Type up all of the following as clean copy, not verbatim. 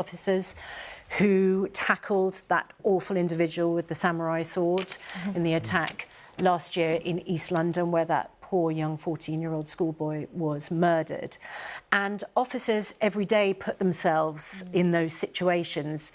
officers who tackled that awful individual with the samurai sword in the attack last year in East London, where that poor young 14-year-old schoolboy was murdered. And officers every day put themselves in those situations.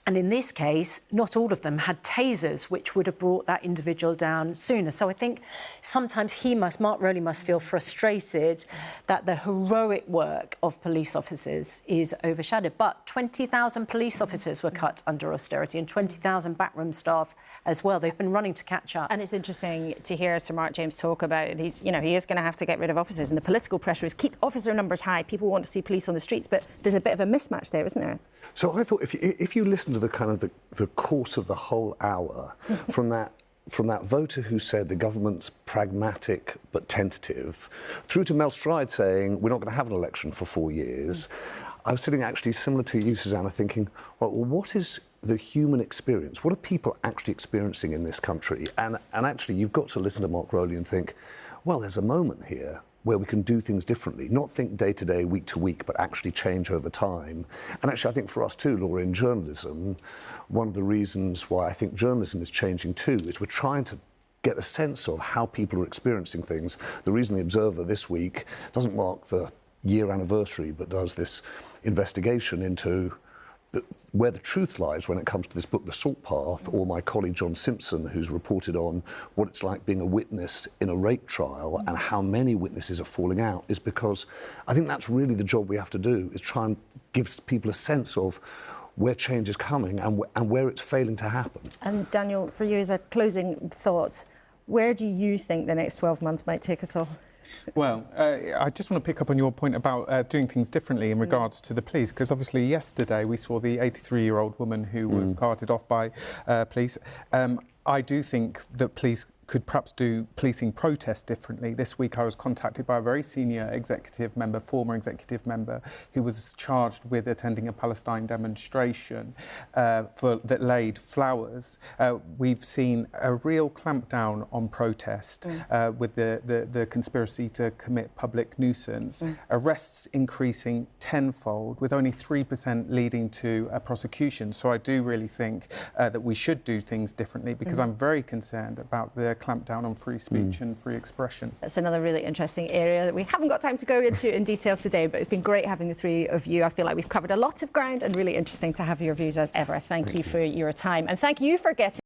And in this case, not all of them had tasers, which would have brought that individual down sooner. So I think sometimes Mark Rowley must feel frustrated that the heroic work of police officers is overshadowed. But 20,000 police officers were cut under austerity and 20,000 backroom staff as well. They've been running to catch up. And it's interesting to hear Sir Mark James talk about he is going to have to get rid of officers, and the political pressure is keep officer numbers high. People want to see police on the streets, but there's a bit of a mismatch there, isn't there? So I thought if you listen to the kind of the course of the whole hour from that voter who said the government's pragmatic but tentative, through to Mel Stride saying we're not going to have an election for 4 years, I was sitting actually similar to you, Susanna, thinking, well, what is the human experience? What are people actually experiencing in this country? And actually, you've got to listen to Mark Rowley and think, well, there's a moment here where we can do things differently, not think day to day, week to week, but actually change over time. And actually, I think for us too, Laura, in journalism, one of the reasons why I think journalism is changing too is we're trying to get a sense of how people are experiencing things. The reason the Observer this week doesn't mark the year anniversary, but does this investigation into where the truth lies when it comes to this book, The Salt Path, or my colleague John Simpson, who's reported on what it's like being a witness in a rape trial and how many witnesses are falling out, is because I think that's really the job we have to do, is try and give people a sense of where change is coming and where it's failing to happen. And Daniel, for you as a closing thought, where do you think the next 12 months might take us all? Well, I just want to pick up on your point about doing things differently in regards to the police, because obviously yesterday we saw the 83-year-old woman who was carted off by police. I do think that police could perhaps do policing protests differently. This week I was contacted by a very senior executive member, former executive member, who was charged with attending a Palestine demonstration that laid flowers. We've seen a real clampdown on protest with the conspiracy to commit public nuisance. Arrests increasing tenfold, with only 3% leading to a prosecution. So I do really think that we should do things differently, because I'm very concerned about the clampdown on free speech and free expression. That's another really interesting area that we haven't got time to go into in detail today, but it's been great having the three of you. I feel like we've covered a lot of ground, and really interesting to have your views as ever. Thank you for your time, and thank you for getting